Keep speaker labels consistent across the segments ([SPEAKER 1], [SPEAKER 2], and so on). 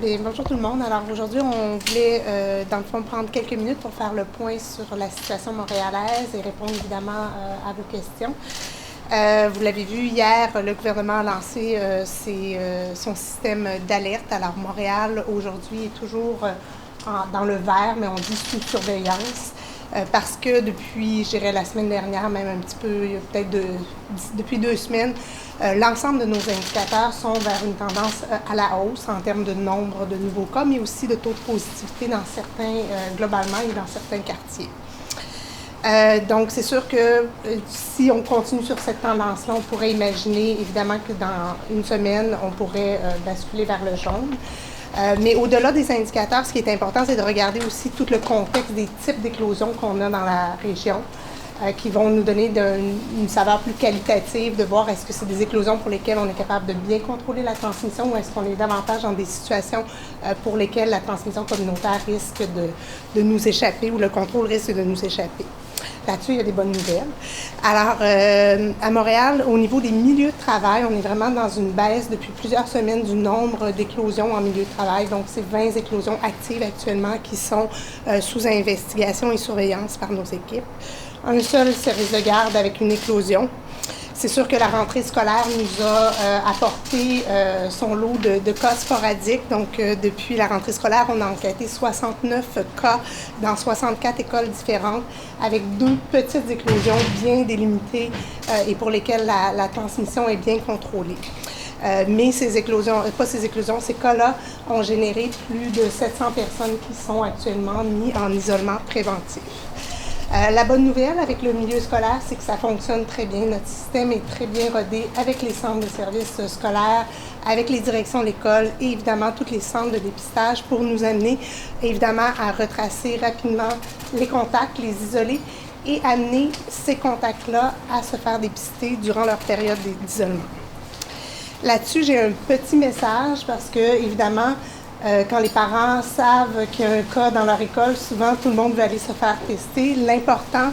[SPEAKER 1] Bien, bonjour tout le monde. Alors aujourd'hui, on voulait dans le fond prendre quelques minutes pour faire le point sur la situation montréalaise et répondre évidemment à vos questions. Vous l'avez vu hier, le gouvernement a lancé son système d'alerte. Alors Montréal aujourd'hui est toujours dans le vert, mais on dit sous surveillance. Parce que depuis, je dirais la semaine dernière, même un petit peu, peut-être depuis 2 semaines, l'ensemble de nos indicateurs sont vers une tendance à la hausse en termes de nombre de nouveaux cas, mais aussi de taux de positivité dans certains, globalement et dans certains quartiers. Donc, c'est sûr que si on continue sur cette tendance-là, on pourrait imaginer évidemment que dans une semaine, on pourrait basculer vers le jaune. Mais au-delà des indicateurs, ce qui est important, c'est de regarder aussi tout le contexte des types d'éclosions qu'on a dans la région, qui vont nous donner une saveur plus qualitative, de voir est-ce que c'est des éclosions pour lesquelles on est capable de bien contrôler la transmission ou est-ce qu'on est davantage dans des situations pour lesquelles la transmission communautaire risque de nous échapper ou le contrôle risque de nous échapper. Là-dessus, il y a des bonnes nouvelles. Alors, à Montréal, au niveau des milieux de travail, on est vraiment dans une baisse depuis plusieurs semaines du nombre d'éclosions en milieu de travail. Donc, c'est 20 éclosions actives actuellement qui sont sous investigation et surveillance par nos équipes. Un seul service de garde avec une éclosion. C'est sûr que la rentrée scolaire nous a apporté son lot de cas sporadiques. Donc, depuis la rentrée scolaire, on a enquêté 69 cas dans 64 écoles différentes avec 2 petites éclosions bien délimitées et pour lesquelles la transmission est bien contrôlée. Mais ces cas-là ont généré plus de 700 personnes qui sont actuellement mises en isolement préventif. La bonne nouvelle avec le milieu scolaire, c'est que ça fonctionne très bien. Notre système est très bien rodé avec les centres de services scolaires, avec les directions de l'école et évidemment tous les centres de dépistage pour nous amener évidemment à retracer rapidement les contacts, les isoler et amener ces contacts-là à se faire dépister durant leur période d'isolement. Là-dessus, j'ai un petit message parce que évidemment, quand les parents savent qu'il y a un cas dans leur école, souvent tout le monde veut aller se faire tester. L'important,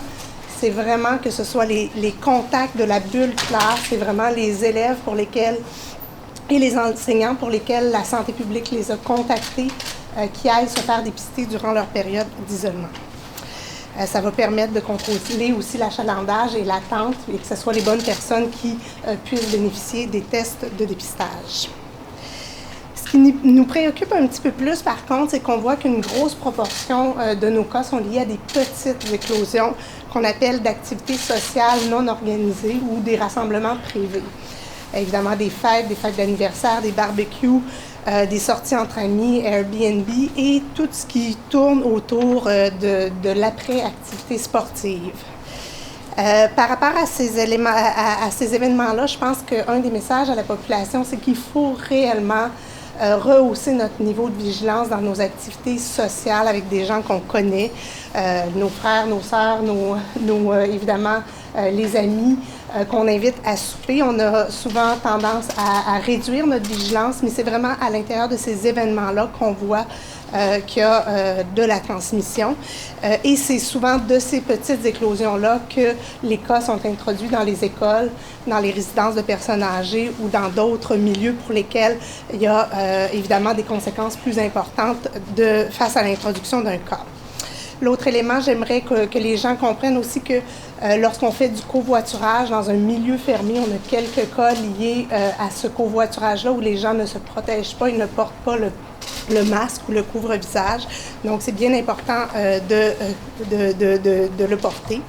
[SPEAKER 1] c'est vraiment que ce soit les contacts de la bulle classe, c'est vraiment les élèves pour lesquels et les enseignants pour lesquels la santé publique les a contactés qui aillent se faire dépister durant leur période d'isolement. Ça va permettre de contrôler aussi l'achalandage et l'attente et que ce soit les bonnes personnes qui puissent bénéficier des tests de dépistage. Ce qui nous préoccupe un petit peu plus, par contre, c'est qu'on voit qu'une grosse proportion de nos cas sont liés à des petites éclosions qu'on appelle d'activités sociales non organisées ou des rassemblements privés. Évidemment, des fêtes d'anniversaire, des barbecues, des sorties entre amis, Airbnb et tout ce qui tourne autour de l'après-activité sportive. Par rapport à ces événements-là, je pense qu'un des messages à la population, c'est qu'il faut réellement rehausser notre niveau de vigilance dans nos activités sociales avec des gens qu'on connaît, nos frères, nos sœurs, évidemment, les amis qu'on invite à souper. On a souvent tendance à réduire notre vigilance, mais c'est vraiment à l'intérieur de ces événements-là qu'on voit qu'il y a de la transmission. Et c'est souvent de ces petites éclosions-là que les cas sont introduits dans les écoles, dans les résidences de personnes âgées ou dans d'autres milieux pour lesquels il y a évidemment des conséquences plus importantes face à l'introduction d'un cas. L'autre élément, j'aimerais que les gens comprennent aussi que lorsqu'on fait du covoiturage dans un milieu fermé, on a quelques cas liés à ce covoiturage-là où les gens ne se protègent pas, ils ne portent pas le masque ou le couvre-visage. Donc, c'est bien important de le porter.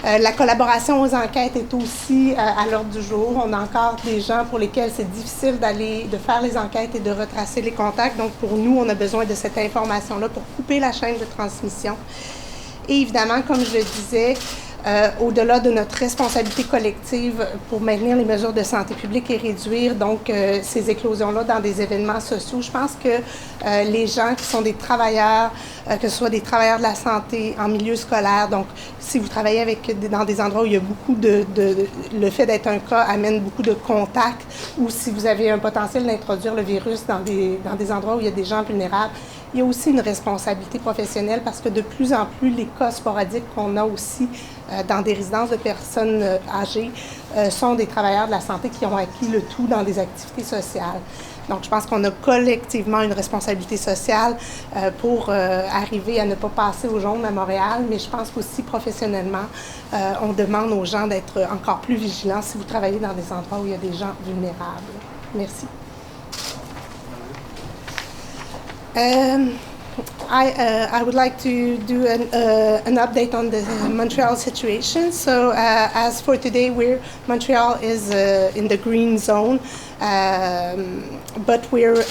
[SPEAKER 1] La collaboration aux enquêtes est aussi à l'ordre du jour. On a encore des gens pour lesquels c'est difficile de faire les enquêtes et de retracer les contacts. Donc, pour nous, on a besoin de cette information-là pour couper la chaîne de transmission. Et évidemment, comme je le disais, au-delà de notre responsabilité collective pour maintenir les mesures de santé publique et réduire donc ces éclosions-là dans des événements sociaux, je pense que les gens qui sont des travailleurs, que ce soit des travailleurs de la santé en milieu scolaire, donc si vous travaillez dans des endroits où il y a beaucoup le fait d'être un cas amène beaucoup de contacts, ou si vous avez un potentiel d'introduire le virus dans des endroits où il y a des gens vulnérables, il y a aussi une responsabilité professionnelle parce que de plus en plus, les cas sporadiques qu'on a aussi dans des résidences de personnes âgées sont des travailleurs de la santé qui ont acquis le tout dans des activités sociales. Donc, je pense qu'on a collectivement une responsabilité sociale pour arriver à ne pas passer au jaune à Montréal, mais je pense qu'aussi professionnellement, on demande aux gens d'être encore plus vigilants si vous travaillez dans des endroits où il y a des gens vulnérables. Merci. I would like to do an update on the Montreal situation. So as for today, Montreal is in the green zone, but we're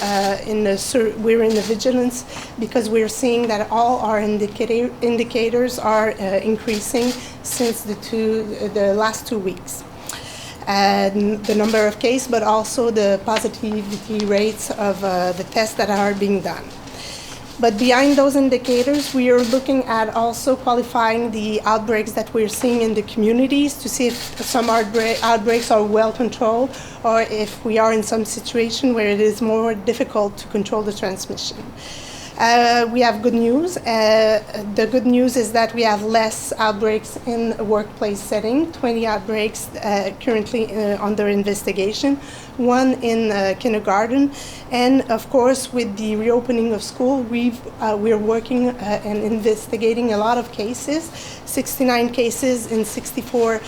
[SPEAKER 1] in the vigilance because we're seeing that all our indicators are increasing since the last 2 weeks. The number of cases, but also the positivity rates of the tests that are being done. But behind those indicators, we are looking at also qualifying the outbreaks that we're seeing in the communities to see if some outbreaks are well controlled or if we are in some situation where it is more difficult to control the transmission. We have good news. The good news is that we have less outbreaks in a workplace setting, 20 outbreaks currently under investigation, 1 in kindergarten. And of course, with the reopening of school, we're working and investigating a lot of cases, 69 cases in 64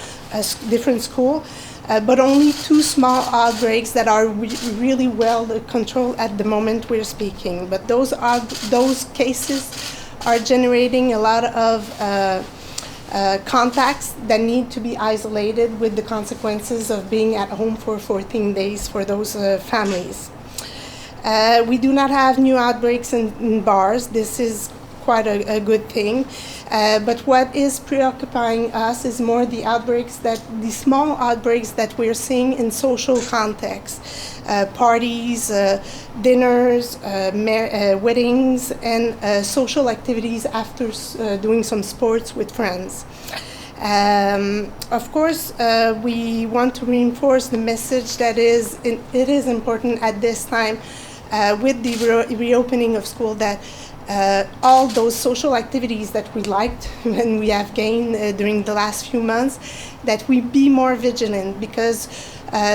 [SPEAKER 1] different schools. But only 2 small outbreaks that are really well controlled at the moment we're speaking. But those cases are generating a lot of contacts that need to be isolated with the consequences of being at home for 14 days for those families. We do not have new outbreaks in bars. This is quite a good thing. But what is preoccupying us is more the small outbreaks that we're seeing in social contexts, parties, dinners, weddings, and social activities after doing some sports with friends. Of course, we want to reinforce the message that it is important at this time with the reopening of school that all those social activities that we liked and we have gained during the last few months, that we be more vigilant because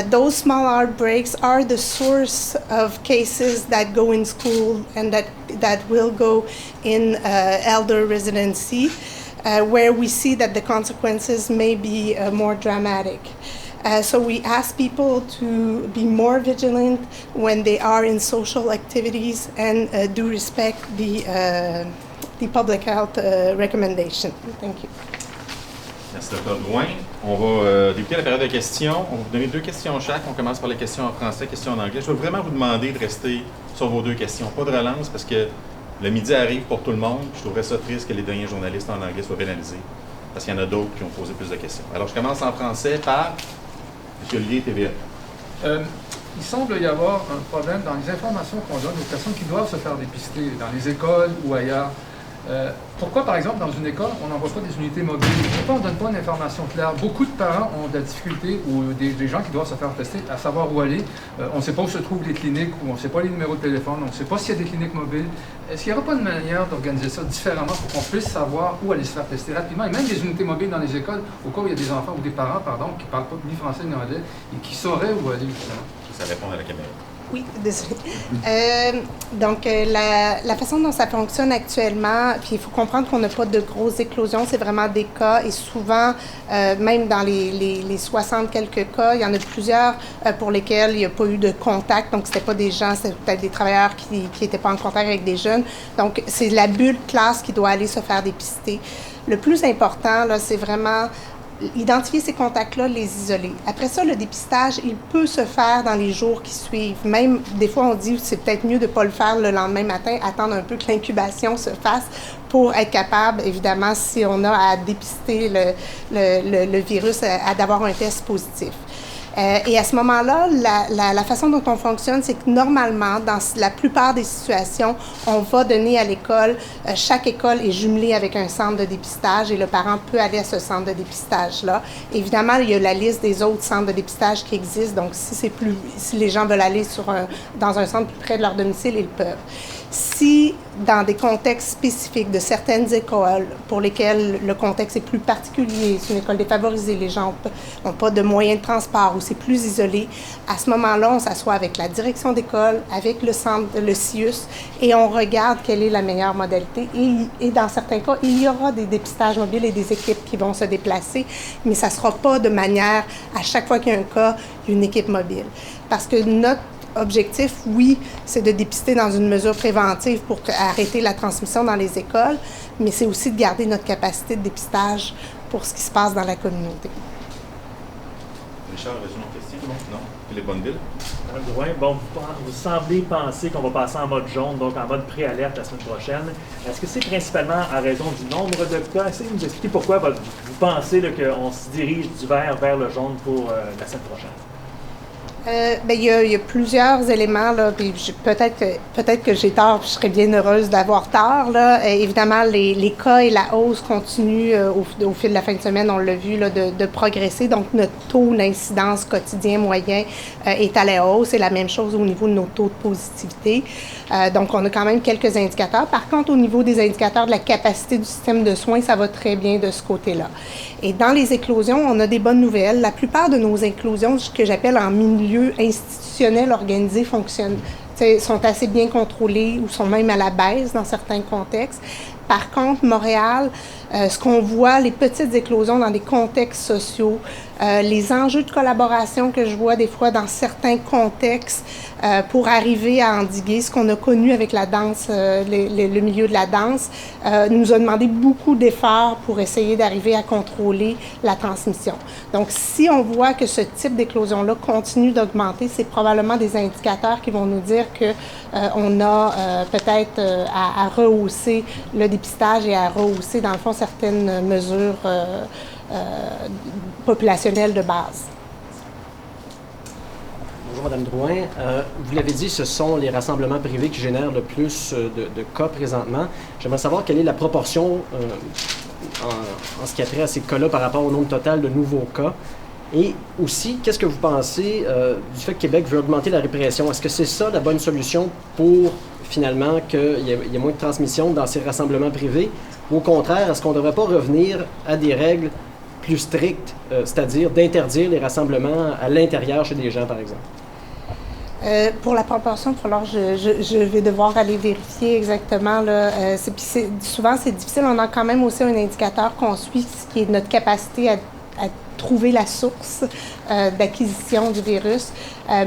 [SPEAKER 1] those small outbreaks are the source of cases that go in school and that will go in elder residency, where we see that the consequences may be more dramatic. So we ask people to be more vigilant when they are in social activities and do respect the public health recommendation. Thank you.
[SPEAKER 2] Merci, Dr. Drouin. On va débuter la période de questions. On va vous donner 2 questions chaque. On commence par les questions en français, questions en anglais. Je vais vraiment vous demander de rester sur vos 2 questions. Pas de relance parce que le midi arrive pour tout le monde. Je trouverais ça triste que les derniers journalistes en anglais soient pénalisés parce qu'il y en a d'autres qui ont posé plus de questions. Alors, je commence en français par M. Olivier, TVA.
[SPEAKER 3] Il semble y avoir un problème dans les informations qu'on donne aux personnes qui doivent se faire dépister dans les écoles ou ailleurs. Pourquoi, par exemple, dans une école, on n'envoie pas des unités mobiles? Pourquoi on ne donne pas une information claire? Beaucoup de parents ont de la difficulté, ou des gens qui doivent se faire tester, à savoir où aller. On ne sait pas où se trouvent les cliniques, ou on ne sait pas les numéros de téléphone, on ne sait pas s'il y a des cliniques mobiles. Est-ce qu'il n'y aura pas une manière d'organiser ça différemment pour qu'on puisse savoir où aller se faire tester rapidement? Et même des unités mobiles dans les écoles, au cas où il y a des enfants ou des parents, qui ne parlent pas ni français ni anglais, et qui sauraient où aller, justement.
[SPEAKER 2] Ça répond à la caméra.
[SPEAKER 1] Oui, désolé. Donc, la façon dont ça fonctionne actuellement, puis il faut comprendre qu'on n'a pas de grosses éclosions, c'est vraiment des cas, et souvent, même dans les 60 quelques cas, il y en a plusieurs pour lesquels il n'y a pas eu de contact, donc c'était pas des gens, c'était peut-être des travailleurs qui n'étaient pas en contact avec des jeunes. Donc, c'est la bulle classe qui doit aller se faire dépister. Le plus important, là, c'est vraiment identifier ces contacts-là, les isoler. Après ça, le dépistage, il peut se faire dans les jours qui suivent. Même, des fois, on dit que c'est peut-être mieux de ne pas le faire le lendemain matin, attendre un peu que l'incubation se fasse pour être capable, évidemment, si on a à dépister le virus, d'avoir un test positif. Et à ce moment-là, la façon dont on fonctionne, c'est que normalement, dans la plupart des situations, on va donner à l'école, chaque école est jumelée avec un centre de dépistage et le parent peut aller à ce centre de dépistage-là. Évidemment, il y a la liste des autres centres de dépistage qui existent, donc si les gens veulent aller dans un centre plus près de leur domicile, ils peuvent. Si, dans des contextes spécifiques de certaines écoles pour lesquelles le contexte est plus particulier, c'est une école défavorisée, les gens n'ont pas de moyens de transport ou c'est plus isolé, à ce moment-là, on s'assoit avec la direction d'école, avec le centre, le CIUS, et on regarde quelle est la meilleure modalité. Et dans certains cas, il y aura des dépistages mobiles et des équipes qui vont se déplacer, mais ça ne sera pas de manière, à chaque fois qu'il y a un cas, une équipe mobile. Parce que notre objectif, oui, c'est de dépister dans une mesure préventive pour arrêter la transmission dans les écoles, mais c'est aussi de garder notre capacité de dépistage pour ce qui se passe dans la communauté.
[SPEAKER 2] Richard, as-tu une autre question? Non? Philippe Bonneville?
[SPEAKER 4] Madame Drouin, bon, vous semblez penser qu'on va passer en mode jaune, donc en mode pré-alerte la semaine prochaine. Est-ce que c'est principalement à raison du nombre de cas? Essayez de nous expliquer pourquoi vous pensez qu'on se dirige du vert vers le jaune pour la semaine prochaine.
[SPEAKER 1] Il y a plusieurs éléments, là, puis peut-être que j'ai tort, puis je serais bien heureuse d'avoir tort, là. Évidemment, les cas et la hausse continuent au fil de la fin de semaine, on l'a vu, là, de progresser. Donc, notre taux d'incidence quotidien moyen est à la hausse. C'est la même chose au niveau de nos taux de positivité. Donc, on a quand même quelques indicateurs. Par contre, au niveau des indicateurs de la capacité du système de soins, ça va très bien de ce côté-là. Et dans les éclosions, on a des bonnes nouvelles. La plupart de nos éclosions, ce que j'appelle en milieu institutionnel organisé, sont assez bien contrôlées ou sont même à la baisse dans certains contextes. Par contre, Montréal, ce qu'on voit, les petites éclosions dans des contextes sociaux, les enjeux de collaboration que je vois des fois dans certains contextes pour arriver à endiguer ce qu'on a connu avec la danse, le milieu de la danse, nous a demandé beaucoup d'efforts pour essayer d'arriver à contrôler la transmission. Donc, si on voit que ce type d'éclosion-là continue d'augmenter, c'est probablement des indicateurs qui vont nous dire qu'on a peut-être à rehausser le dépistage et à rehausser, dans le fond, certaines mesures populationnelles de base.
[SPEAKER 5] Bonjour Mme Drouin. Vous l'avez dit, ce sont les rassemblements privés qui génèrent le plus de cas présentement. J'aimerais savoir quelle est la proportion en ce qui a trait à ces cas-là par rapport au nombre total de nouveaux cas. Et aussi, qu'est-ce que vous pensez du fait que Québec veut augmenter la répression? Est-ce que c'est ça la bonne solution pour finalement qu'il y ait moins de transmission dans ces rassemblements privés? Ou au contraire, est-ce qu'on ne devrait pas revenir à des règles plus strictes, c'est-à-dire d'interdire les rassemblements à l'intérieur chez des gens, par exemple?
[SPEAKER 1] Pour la proportion, je vais devoir aller vérifier exactement. Là, souvent, c'est difficile. On a quand même aussi un indicateur qu'on suit, ce qui est notre capacité à trouver la source d'acquisition du virus.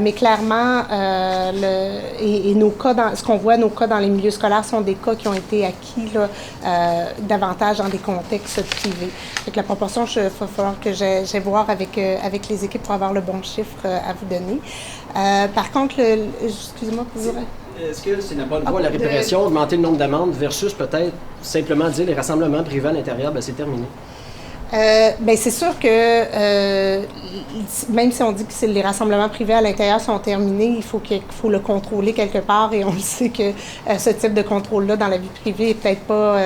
[SPEAKER 1] Mais clairement, nos cas ce qu'on voit, nos cas dans les milieux scolaires sont des cas qui ont été acquis là, davantage dans des contextes privés. Donc, la proportion, il va falloir que j'aille voir avec les équipes pour avoir le bon chiffre à vous donner. Par contre, excusez-moi pour dire...
[SPEAKER 5] Est-ce que c'est la bonne voie, la répression, augmenter le nombre d'amendes versus peut-être simplement dire les rassemblements privés à l'intérieur, c'est terminé?
[SPEAKER 1] C'est sûr que même si on dit que les rassemblements privés à l'intérieur sont terminés, il faut le contrôler quelque part et on le sait que ce type de contrôle-là dans la vie privée est peut-être pas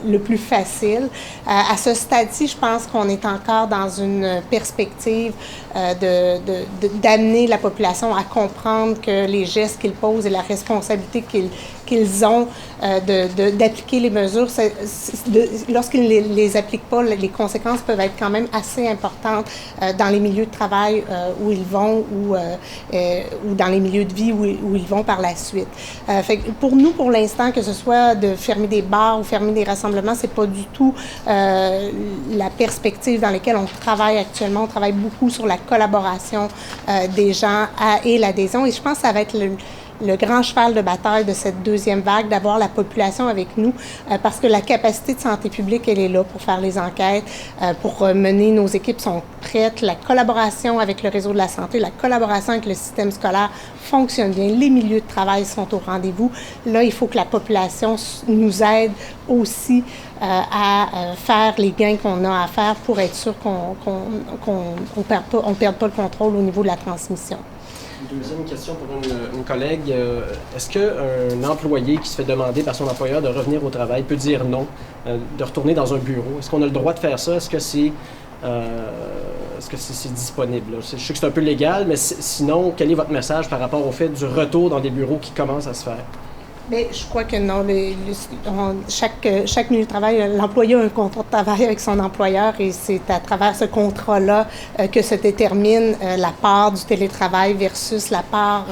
[SPEAKER 1] le plus facile. À ce stade-ci, je pense qu'on est encore dans une perspective d'amener la population à comprendre que les gestes qu'ils posent et la responsabilité qu'ils ont d'appliquer les mesures, lorsqu'ils ne les appliquent pas, les conséquences peuvent être quand même assez importantes dans les milieux de travail où ils vont ou dans les milieux de vie où ils vont par la suite. Fait que pour nous, pour l'instant, que ce soit de fermer des bars ou fermer des rassemblements, c'est pas du tout la perspective dans laquelle on travaille actuellement. On travaille beaucoup sur la collaboration des gens et l'adhésion. Et je pense que ça va être le grand cheval de bataille de cette deuxième vague, d'avoir la population avec nous, parce que la capacité de santé publique, elle est là pour faire les enquêtes, pour mener, nos équipes sont prêtes, la collaboration avec le réseau de la santé, la collaboration avec le système scolaire fonctionne bien, les milieux de travail sont au rendez-vous. Là, il faut que la population nous aide aussi à faire les gains qu'on a à faire pour être sûr qu'on perde pas le contrôle au niveau de la transmission.
[SPEAKER 5] Deuxième question pour une collègue. Est-ce qu'un employé qui se fait demander par son employeur de revenir au travail peut dire non, de retourner dans un bureau? Est-ce qu'on a le droit de faire ça? Est-ce que c'est disponible? Je sais que c'est un peu légal, mais sinon, quel est votre message par rapport au fait du retour dans des bureaux qui commencent à se faire?
[SPEAKER 1] Bien, je crois que non. Chaque milieu de travail, l'employé a un contrat de travail avec son employeur et c'est à travers ce contrat-là que se détermine la part du télétravail versus la part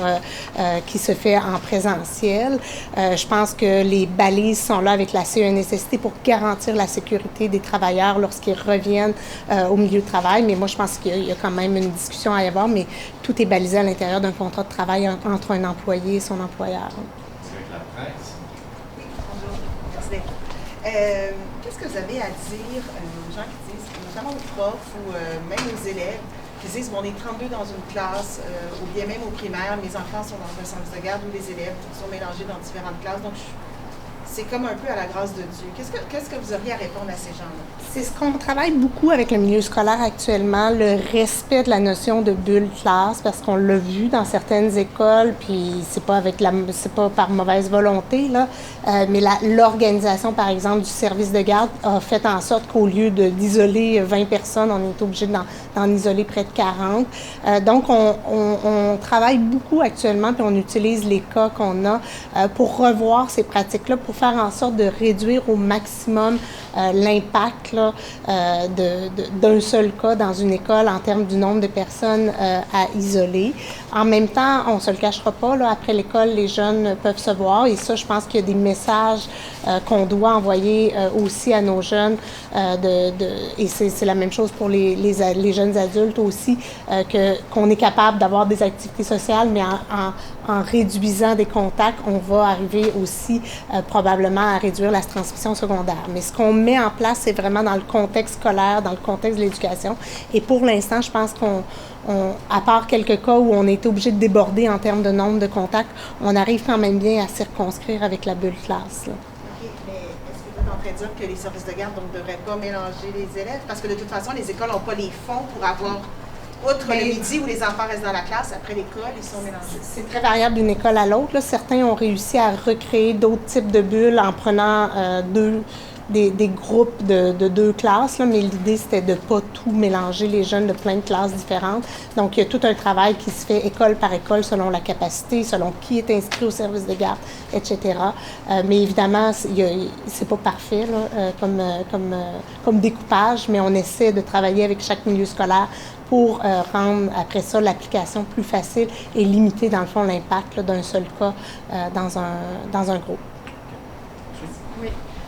[SPEAKER 1] qui se fait en présentiel. Je pense que les balises sont là avec la CNSST pour garantir la sécurité des travailleurs lorsqu'ils reviennent au milieu de travail. Mais moi, je pense qu'il y a quand même une discussion à y avoir, mais tout est balisé à l'intérieur d'un contrat de travail entre un employé et son employeur.
[SPEAKER 6] Oui, bonjour. Merci d'être là. Qu'est-ce que vous avez à dire aux gens qui disent, notamment aux profs ou même aux élèves, qui disent bon, on est 32 dans une classe, ou bien même au primaire, mes enfants sont dans un service de garde ou les élèves sont mélangés dans différentes classes, donc c'est comme un peu à la grâce de Dieu. Qu'est-ce que vous auriez à répondre à ces gens-là?
[SPEAKER 1] C'est ce qu'on travaille beaucoup avec le milieu scolaire actuellement, le respect de la notion de bulle classe, parce qu'on l'a vu dans certaines écoles, puis c'est pas par mauvaise volonté, là, mais l'organisation, par exemple, du service de garde a fait en sorte qu'au lieu d'isoler 20 personnes, on est obligé d'en isoler près de 40. Donc, on travaille beaucoup actuellement, puis on utilise les cas qu'on a pour revoir ces pratiques-là, pour faire en sorte de réduire au maximum l'impact d'un seul cas dans une école en termes du nombre de personnes à isoler. En même temps, on ne se le cachera pas, là, après l'école, les jeunes peuvent se voir et ça, je pense qu'il y a des messages qu'on doit envoyer aussi à nos jeunes et c'est la même chose pour les jeunes adultes aussi, qu'on est capable d'avoir des activités sociales, mais en réduisant des contacts, on va arriver aussi probablement à réduire la transmission secondaire. Mais ce qu'on met en place, c'est vraiment dans le contexte scolaire, dans le contexte de l'éducation. Et pour l'instant, je pense à part quelques cas où on est obligé de déborder en termes de nombre de contacts, on arrive quand même bien à circonscrire avec la bulle classe. Là.
[SPEAKER 6] OK, mais est-ce que vous êtes en train de dire que les services de garde ne devraient pas mélanger les élèves? Parce que de toute façon, les écoles n'ont pas les fonds pour avoir... Outre le midi où les enfants restent dans la classe, après l'école, ils sont mélangés.
[SPEAKER 1] C'est très variable d'une école à l'autre. Là. Certains ont réussi à recréer d'autres types de bulles en prenant des groupes de 2 classes, là, mais l'idée, c'était de ne pas tout mélanger les jeunes de plein de classes différentes. Donc, il y a tout un travail qui se fait école par école selon la capacité, selon qui est inscrit au service de garde, etc. Mais évidemment, c'est pas parfait là, comme découpage, mais on essaie de travailler avec chaque milieu scolaire pour rendre, après ça, l'application plus facile et limiter, dans le fond, l'impact d'un seul cas dans un groupe.
[SPEAKER 7] Oui.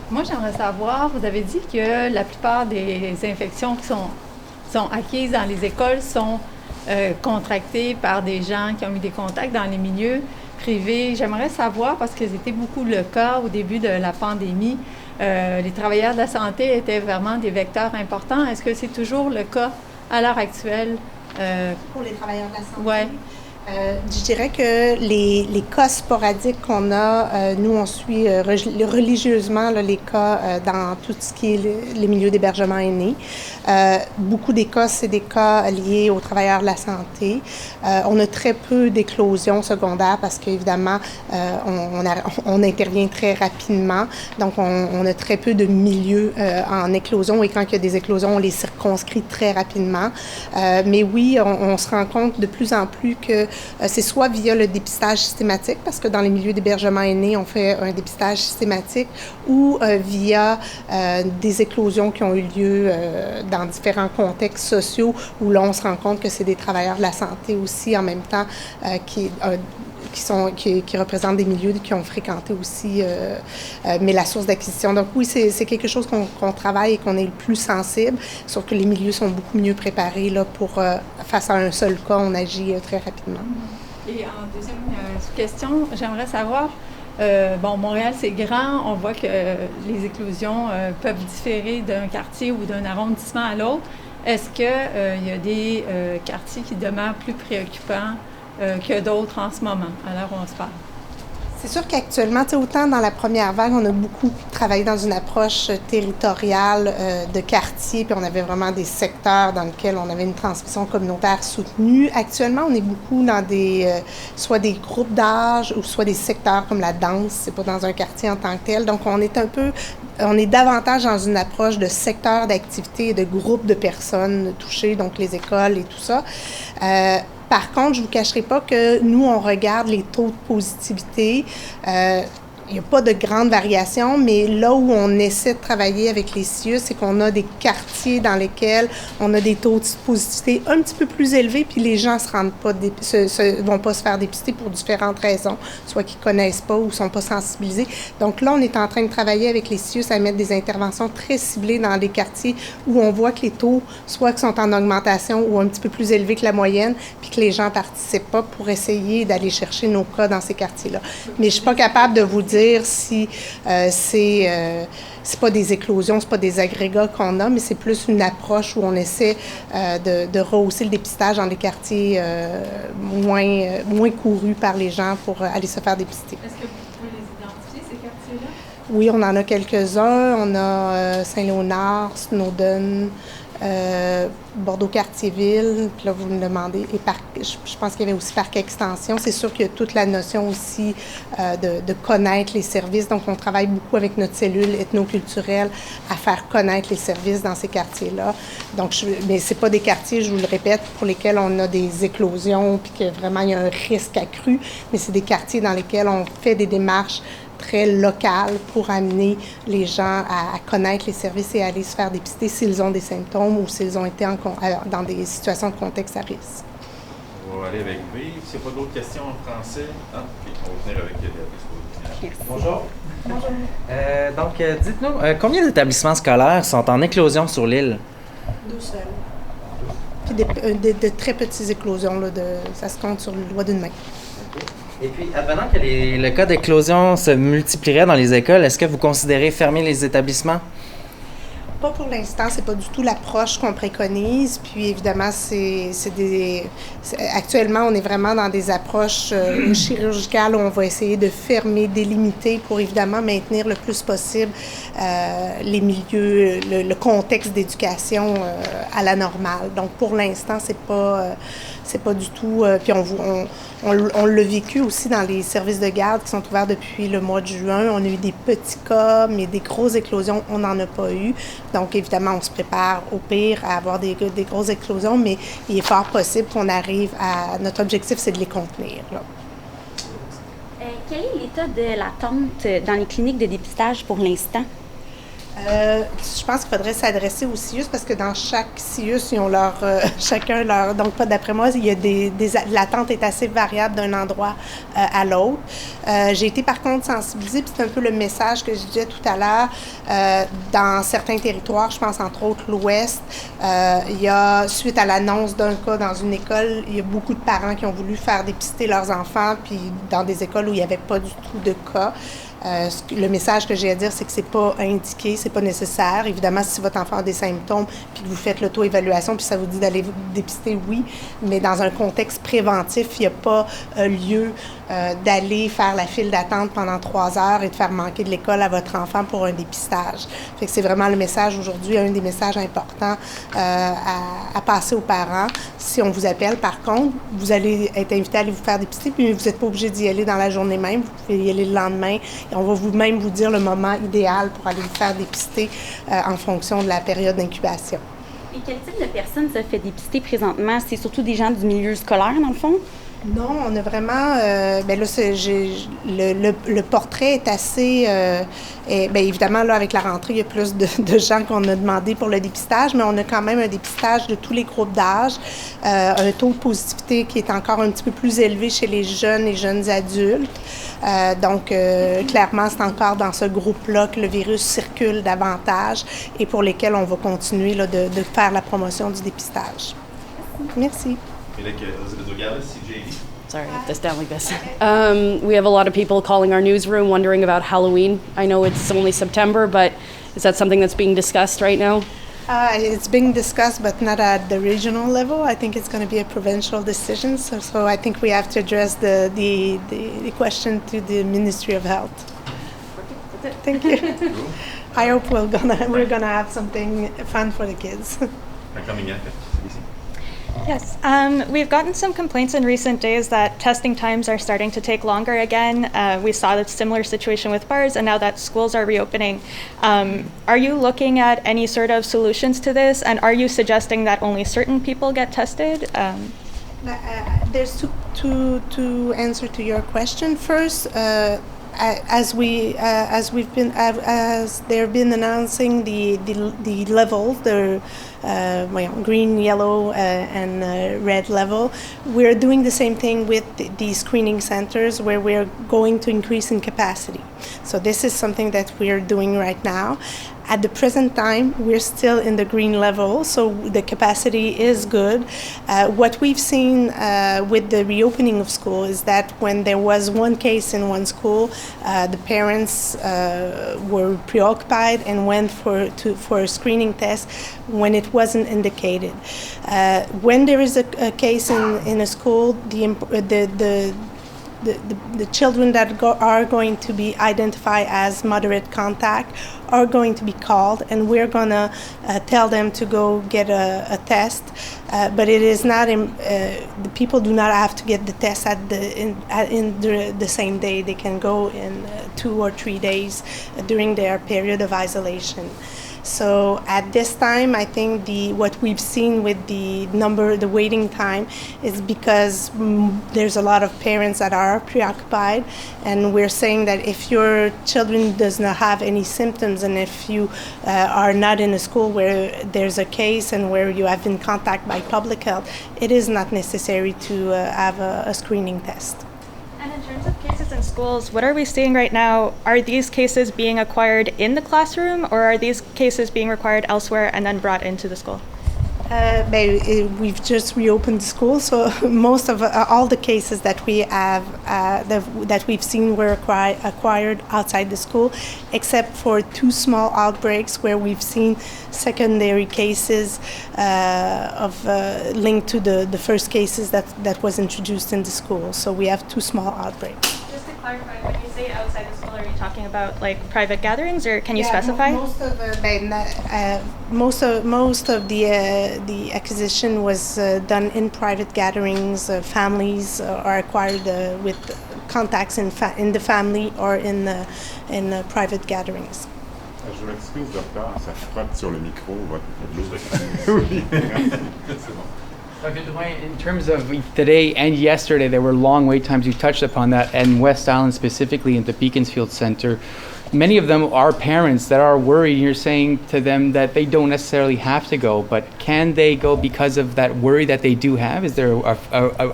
[SPEAKER 7] Moi, j'aimerais savoir, vous avez dit que la plupart des infections qui sont acquises dans les écoles sont contractées par des gens qui ont eu des contacts dans les milieux privés. J'aimerais savoir, parce que c'était beaucoup le cas au début de la pandémie, les travailleurs de la santé étaient vraiment des vecteurs importants. Est-ce que c'est toujours le cas à l'heure actuelle?
[SPEAKER 1] Pour les travailleurs de la santé?
[SPEAKER 7] Oui.
[SPEAKER 1] Je dirais que les cas sporadiques qu'on a, nous, on suit religieusement là, les cas dans tout ce qui est les milieux d'hébergement aînés. Beaucoup des cas, c'est des cas liés aux travailleurs de la santé. On a très peu d'éclosions secondaires parce qu'évidemment, on intervient très rapidement. Donc, on a très peu de milieux en éclosion et quand il y a des éclosions, on les circonscrit très rapidement. Mais oui, on se rend compte de plus en plus que c'est soit via le dépistage systématique, parce que dans les milieux d'hébergement aîné, on fait un dépistage systématique, ou via des éclosions qui ont eu lieu dans différents contextes sociaux, où là, on se rend compte que c'est des travailleurs de la santé aussi, en même temps, qui représentent des milieux qui ont fréquenté aussi, mais la source d'acquisition. Donc oui, c'est quelque chose qu'on travaille et qu'on est le plus sensible, sauf que les milieux sont beaucoup mieux préparés là, pour, face à un seul cas, on agit très rapidement.
[SPEAKER 7] Et en deuxième question, j'aimerais savoir, Montréal, c'est grand. On voit que les éclosions peuvent différer d'un quartier ou d'un arrondissement à l'autre. Est-ce qu'il y a des quartiers qui demeurent plus préoccupants que d'autres en ce moment, à l'heure où on se parle?
[SPEAKER 1] C'est sûr qu'actuellement, autant dans la première vague, on a beaucoup travaillé dans une approche territoriale de quartier, puis on avait vraiment des secteurs dans lesquels on avait une transmission communautaire soutenue. Actuellement, on est beaucoup dans soit des groupes d'âge ou soit des secteurs comme la danse, c'est pas dans un quartier en tant que tel. Donc, on est davantage dans une approche de secteur d'activité et de groupes de personnes touchées, donc les écoles et tout ça. Par contre, je ne vous cacherai pas que nous, on regarde les taux de positivité. Il n'y a pas de grande variation, mais là où on essaie de travailler avec les CIUS, c'est qu'on a des quartiers dans lesquels on a des taux de positivité un petit peu plus élevés, puis les gens vont pas se faire dépister pour différentes raisons, soit qu'ils connaissent pas ou sont pas sensibilisés. Donc là, on est en train de travailler avec les CIUS à mettre des interventions très ciblées dans des quartiers où on voit que les taux, soit qui sont en augmentation ou un petit peu plus élevés que la moyenne, puis que les gens participent pas pour essayer d'aller chercher nos cas dans ces quartiers-là. Mais je suis pas capable de vous dire si c'est pas des éclosions, c'est pas des agrégats qu'on a, mais c'est plus une approche où on essaie de rehausser le dépistage dans des quartiers moins courus par les gens pour aller se faire dépister.
[SPEAKER 7] Est-ce que vous pouvez les identifier, ces quartiers-là?
[SPEAKER 1] Oui, on en a quelques-uns. On a Saint-Léonard, Snowden, Bordeaux-Cartierville, puis là, vous me demandez, et je pense qu'il y avait aussi Parc Extension. C'est sûr qu'il y a toute la notion aussi de connaître les services. Donc, on travaille beaucoup avec notre cellule ethnoculturelle à faire connaître les services dans ces quartiers-là. Donc, mais c'est pas des quartiers, je vous le répète, pour lesquels on a des éclosions, puis que vraiment, il y a un risque accru, mais c'est des quartiers dans lesquels on fait des démarches très locales pour amener les gens à connaître les services et à aller se faire dépister s'ils ont des symptômes ou s'ils ont été dans des situations de contexte à risque.
[SPEAKER 2] On va aller avec V. S'il n'y a pas d'autres questions en français, on va venir avec Béatrice.
[SPEAKER 8] Bonjour. Bonjour. Donc, dites-nous, combien d'établissements scolaires sont en éclosion sur l'île?
[SPEAKER 1] 2 seuls. Puis de très petites éclosions, là, ça se compte sur le doigt d'une main.
[SPEAKER 8] Et puis, advenant que le cas d'éclosion se multiplierait dans les écoles, est-ce que vous considérez fermer les établissements?
[SPEAKER 1] Pas pour l'instant, c'est pas du tout l'approche qu'on préconise. Puis évidemment, actuellement, on est vraiment dans des approches chirurgicales où on va essayer de fermer, délimiter pour évidemment maintenir le plus possible les milieux, le contexte d'éducation à la normale. Donc pour l'instant, c'est pas du tout. Puis on l'a vécu aussi dans les services de garde qui sont ouverts depuis le mois de juin. On a eu des petits cas, mais des grosses éclosions, on n'en a pas eu. Donc, évidemment, on se prépare au pire à avoir des grosses éclosions, mais il est fort possible qu'on arrive à... Notre objectif, c'est de les contenir, là.
[SPEAKER 9] Quel est l'état de l'attente dans les cliniques de dépistage pour l'instant?
[SPEAKER 1] Je pense qu'il faudrait s'adresser aux CIUS parce que dans chaque CIUS, ils ont chacun leur... Donc, d'après moi, il y a l'attente est assez variable d'un endroit à l'autre. J'ai été par contre sensibilisée, puis c'est un peu le message que je disais tout à l'heure. Dans certains territoires, je pense entre autres l'Ouest, il y a, suite à l'annonce d'un cas dans une école, il y a beaucoup de parents qui ont voulu faire dépister leurs enfants, puis dans des écoles où il n'y avait pas du tout de cas. Le message que j'ai à dire, c'est que c'est pas indiqué, c'est pas nécessaire. Évidemment, si votre enfant a des symptômes, puis que vous faites l'auto-évaluation, puis ça vous dit d'aller vous dépister, oui, mais dans un contexte préventif, il n'y a pas lieu d'aller faire la file d'attente pendant 3 heures et de faire manquer de l'école à votre enfant pour un dépistage. Fait que c'est vraiment le message aujourd'hui, un des messages importants à passer aux parents. Si on vous appelle, par contre, vous allez être invité à aller vous faire dépister, puis vous n'êtes pas obligé d'y aller dans la journée même, vous pouvez y aller le lendemain. Et on va vous dire le moment idéal pour aller vous faire dépister en fonction de la période d'incubation.
[SPEAKER 9] Et quel type de personnes se fait dépister présentement? C'est surtout des gens du milieu scolaire, dans le fond?
[SPEAKER 1] Non, on a vraiment... là, le portrait est assez... évidemment, là, avec la rentrée, il y a plus de gens qu'on a demandé pour le dépistage, mais on a quand même un dépistage de tous les groupes d'âge, un taux de positivité qui est encore un petit peu plus élevé chez les jeunes et jeunes adultes. Donc, clairement, c'est encore dans ce groupe-là que le virus circule davantage et pour lesquels on va continuer là, de faire la promotion du dépistage. Merci.
[SPEAKER 2] Elizabeth Ogales, CJD.
[SPEAKER 10] Sorry, I have to stand like this. We have a lot of people calling our newsroom wondering about Halloween. I know it's only September, but is that something that's being discussed right now?
[SPEAKER 1] It's being discussed, but not at the regional level. I think it's going to be a provincial decision. So I think we have to address the question to the Ministry of Health. Thank you. I hope we're gonna have something fun for the kids.
[SPEAKER 11] Yes, we've gotten some complaints in recent days that testing times are starting to take longer again. We saw a similar situation with bars, and now that schools are reopening. Are you looking at any sort of solutions to this, and are you suggesting that only certain people get tested?
[SPEAKER 1] There's two answer to your question. First, as they've been announcing the level, the green, yellow, and red level, we're doing the same thing with the screening centers where we're going to increase in capacity. So this is something that we're doing right now. At the present time, we're still in the green level, so the capacity is good. What we've seen with the reopening of school is that when there was one case in one school, the parents were preoccupied and went for a screening test when it wasn't indicated. When there is a case in a school, the children that are going to be identified as moderate contact are going to be called, and we're going to tell them to go get a test. But it is not the people do not have to get the test in the same day. They can go in 2 or 3 days during their period of isolation. So at this time, I think what we've seen with the waiting time is because there's a lot of parents that are preoccupied, and we're saying that if your children does not have any symptoms, and if you are not in a school where there's a case and where you have been contacted by public health, it is not necessary to have a screening test.
[SPEAKER 11] And in terms of cases in schools, what are we seeing right now? Are these cases being acquired in the classroom, or are these cases being required elsewhere and then brought into the school?
[SPEAKER 1] We've just reopened the school, so most of all the cases that we have that we've seen were acquired outside the school, except for 2 small outbreaks where we've seen secondary cases linked to the first cases that was introduced in the school. So we have 2 small outbreaks.
[SPEAKER 11] Just to clarify, when you say outside the school, are you talking about like private gatherings, or can you specify?
[SPEAKER 1] Most of the acquisition was done in private gatherings. Families are acquired with contacts in the family or in private gatherings.
[SPEAKER 12] Je m'excuse, docteur, ça frotte sur le micro.
[SPEAKER 13] Dr. Dwayne, in terms of today and yesterday, there were long wait times. You touched upon that, and West Island specifically in the Beaconsfield Center. Many of them are parents that are worried. You're saying to them that they don't necessarily have to go, but can they go because of that worry that they do have? Is there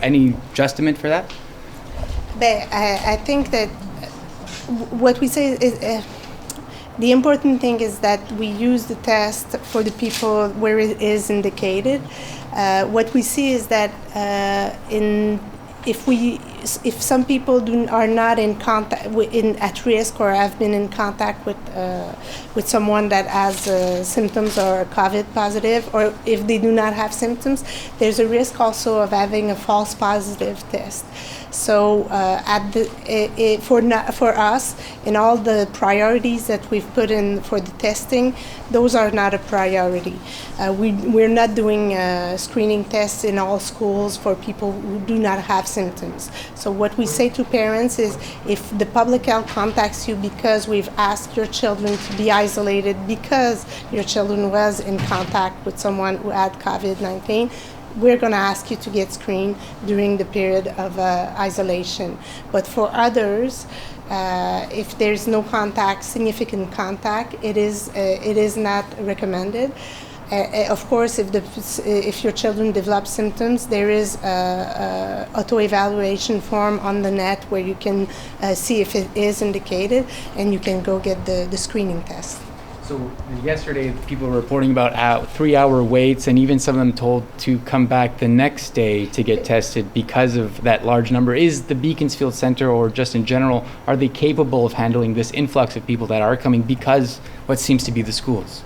[SPEAKER 13] any adjustment for that?
[SPEAKER 1] I think that what we say is the important thing is that we use the test for the people where it is indicated. What we see is that if some people are not in contact at risk or have been in contact with someone that has symptoms or COVID positive, or if they do not have symptoms, there's a risk also of having a false positive test. So for us, in all the priorities that we've put in for the testing, those are not a priority. We're not doing screening tests in all schools for people who do not have symptoms. So what we say to parents is, if the public health contacts you because we've asked your children to be isolated because your children was in contact with someone who had COVID-19, we're going to ask you to get screened during the period of isolation. But for others, if there's no contact, significant contact, it is not recommended. Of course, if your children develop symptoms, there is a auto-evaluation form on the net where you can see if it is indicated, and you can go get the screening test.
[SPEAKER 13] So yesterday, people were reporting about 3-hour waits, and even some of them told to come back the next day to get tested because of that large number. Is the Beaconsfield Center, or just in general, are they capable of handling this influx of people that are coming because what seems to be the schools?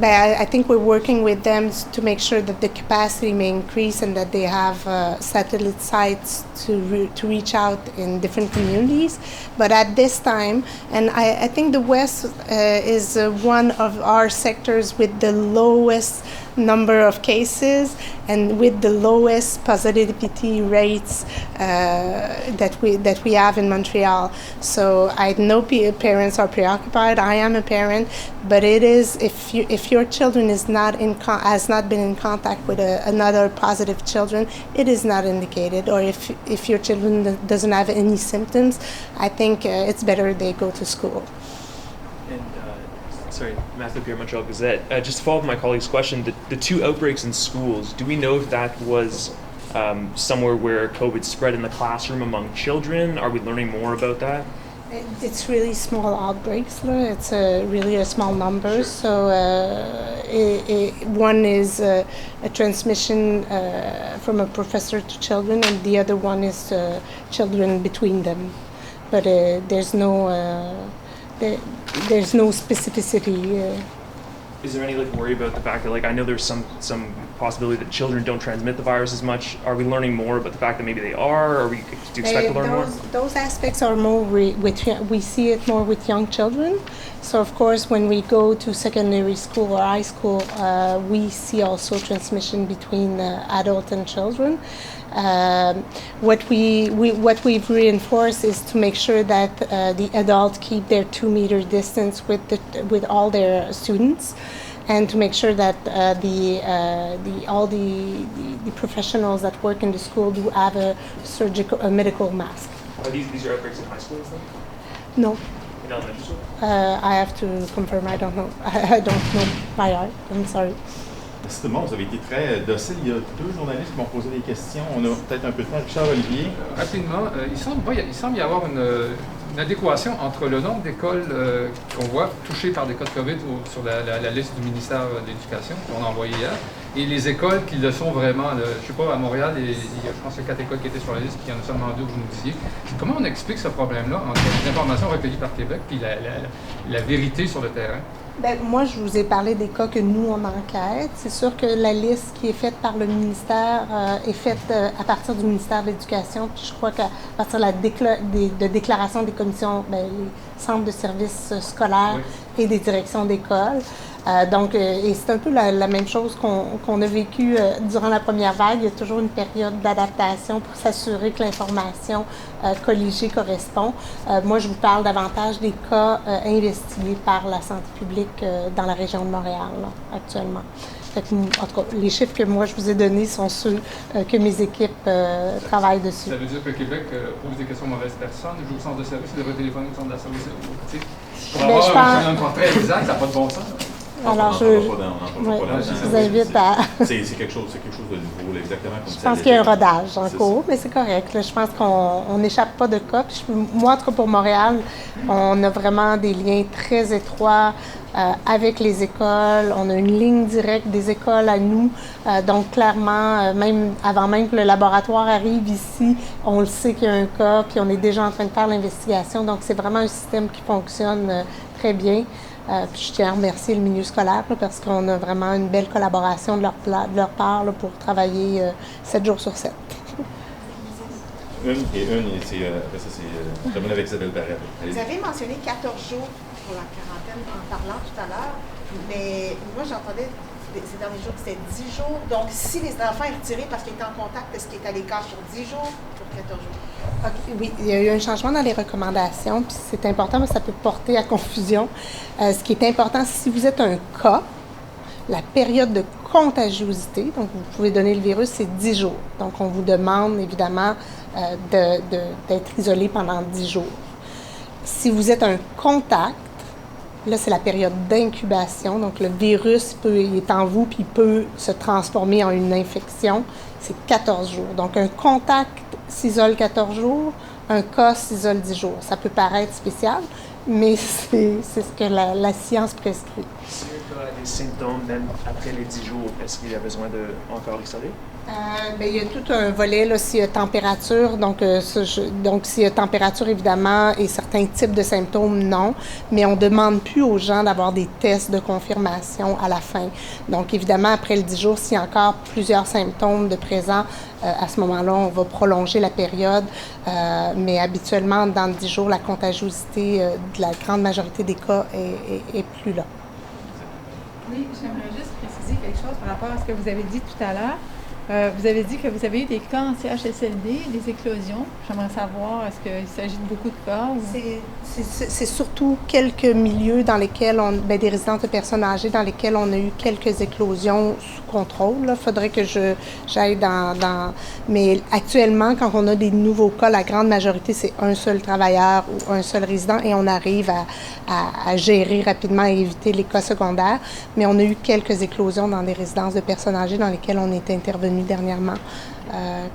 [SPEAKER 1] I think we're working with them to make sure that the capacity may increase and that they have satellite sites to reach out in different communities. But at this time, and I think the West is one of our sectors with the lowest number of cases and with the lowest positivity rates that we have in Montreal. So I know parents are preoccupied. I am a parent, but it is if your children has not been in contact with another positive children, it is not indicated. Or if your children doesn't have any symptoms, I think it's better they go to school.
[SPEAKER 14] Sorry, Matthew Pierre, Montreal Gazette. Just to follow up my colleague's question, the 2 outbreaks in schools, do we know if that was somewhere where COVID spread in the classroom among children? Are we learning more about that?
[SPEAKER 1] It's really small outbreaks. It's really a small number. Sure. So one is a transmission from a professor to children, and the other one is children between them. But there's no specificity.
[SPEAKER 14] Is there any worry about the fact that I know there's some possibility that children don't transmit the virus as much? Are we learning more about the fact that maybe they are? Or do you expect to learn more?
[SPEAKER 1] Those aspects are more we see it more with young children. So of course, when we go to secondary school or high school, we see also transmission between adults and children. What we've reinforced is to make sure that the adults keep their 2-meter distance with all their students, and to make sure that all the professionals that work in the school do have a medical mask.
[SPEAKER 14] Are these are outbreaks in high schools then?
[SPEAKER 1] No.
[SPEAKER 14] In elementary school?
[SPEAKER 1] I have to confirm. I don't know. I don't know by heart. I'm sorry.
[SPEAKER 2] Merci tout le monde, vous avez été très docile. Il y a 2 journalistes qui m'ont posé des questions. On a peut-être un peu de temps. Richard Olivier.
[SPEAKER 3] Rapidement, il semble y avoir une adéquation entre le nombre d'écoles qu'on voit touchées par des cas de COVID sur la liste du ministère de l'Éducation qu'on a envoyée hier, et les écoles qui le sont vraiment. Je ne sais pas, à Montréal, je pense qu'il y a 4 écoles qui étaient sur la liste, puis il y en a seulement 2 que vous nous disiez. Comment on explique ce problème-là entre les informations recueillies par Québec et la vérité sur le terrain?
[SPEAKER 1] Moi, je vous ai parlé des cas que nous, on enquête. C'est sûr que la liste qui est faite par le ministère est faite à partir du ministère de l'Éducation. Puis je crois qu'à partir de la déclaration des commissions, les centres de services scolaires et des directions d'école. Et c'est un peu la même chose qu'on a vécu durant la première vague. Il y a toujours une période d'adaptation pour s'assurer que l'information colligée correspond. Moi, je vous parle davantage des cas investigués par la santé publique dans la région de Montréal, actuellement. En tout cas, les chiffres que moi je vous ai donnés sont ceux que mes équipes travaillent dessus.
[SPEAKER 3] Ça veut dire que Québec pose des questions aux mauvaises personnes, joue au centre de service, il devrait téléphoner au centre de service. Pour avoir un portrait exact, ça n'a pas de bon sens.
[SPEAKER 1] Alors, je vous invite à...
[SPEAKER 2] C'est quelque chose de nouveau, là, exactement comme ça.
[SPEAKER 1] Je pense qu'il y a un rodage en cours, mais c'est correct. Là, je pense qu'on n'échappe pas de cas. Puis moi, en tout cas, pour Montréal, on a vraiment des liens très étroits avec les écoles. On a une ligne directe des écoles à nous. Donc, clairement, même avant même que le laboratoire arrive ici, on le sait qu'il y a un cas, puis on est déjà en train de faire l'investigation. Donc, c'est vraiment un système qui fonctionne très bien. Puis je tiens à remercier le milieu scolaire parce qu'on a vraiment une belle collaboration de leur part pour travailler 7 jours sur 7.
[SPEAKER 2] Après ça, c'est terminé avec Isabelle Barrette.
[SPEAKER 6] Vous avez mentionné 14 jours pour la quarantaine en parlant tout à l'heure, mais moi j'entendais ces derniers jours que c'était 10 jours. Donc si les enfants sont retirés parce qu'ils étaient en contact, est-ce qu'ils est à l'écart sur 10 jours ou pour 14 jours?
[SPEAKER 1] Okay, oui, il y a eu un changement dans les recommandations, puis c'est important, mais ça peut porter à confusion. Ce qui est important, si vous êtes un cas, la période de contagiosité, donc vous pouvez donner le virus, c'est 10 jours. Donc on vous demande évidemment d'être isolé pendant 10 jours. Si vous êtes un contact, là, c'est la période d'incubation. Donc, le virus il est en vous puis il peut se transformer en une infection. C'est 14 jours. Donc, un contact s'isole 14 jours, un cas s'isole 10 jours. Ça peut paraître spécial, mais c'est ce que la science prescrit.
[SPEAKER 14] Si un cas a des symptômes, même après les 10 jours, est-ce qu'il a besoin de encore isoler?
[SPEAKER 1] Il y a tout un volet, là, s'il y a température, donc s'il y a température, évidemment, et certains types de symptômes, non, mais on ne demande plus aux gens d'avoir des tests de confirmation à la fin. Donc, évidemment, après le 10 jours, s'il y a encore plusieurs symptômes de présent, à ce moment-là, on va prolonger la période, mais habituellement, dans 10 jours, la contagiosité de la grande majorité des cas est plus là.
[SPEAKER 7] Oui, j'aimerais juste préciser quelque chose par rapport à ce que vous avez dit tout à l'heure. Vous avez dit que vous avez eu des cas en CHSLD, des éclosions. J'aimerais savoir, est-ce qu'il s'agit de beaucoup de cas? Ou...
[SPEAKER 1] C'est surtout quelques milieux dans lesquels des résidences de personnes âgées dans lesquelles on a eu quelques éclosions sous contrôle. Il faudrait que j'aille dans... Mais actuellement, quand on a des nouveaux cas, la grande majorité, c'est un seul travailleur ou un seul résident et on arrive à gérer rapidement et éviter les cas secondaires. Mais on a eu quelques éclosions dans des résidences de personnes âgées dans lesquelles on est intervenu dernièrement,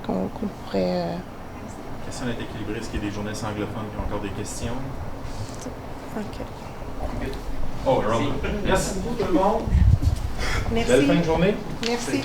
[SPEAKER 1] qu'on pourrait...
[SPEAKER 2] La question est équilibrée. Est-ce qu'il y a des journalistes anglophones qui ont encore des questions?
[SPEAKER 1] OK.
[SPEAKER 2] Oh, merci beaucoup tout le monde.
[SPEAKER 1] Merci.
[SPEAKER 2] Belle fin de journée.
[SPEAKER 1] Merci.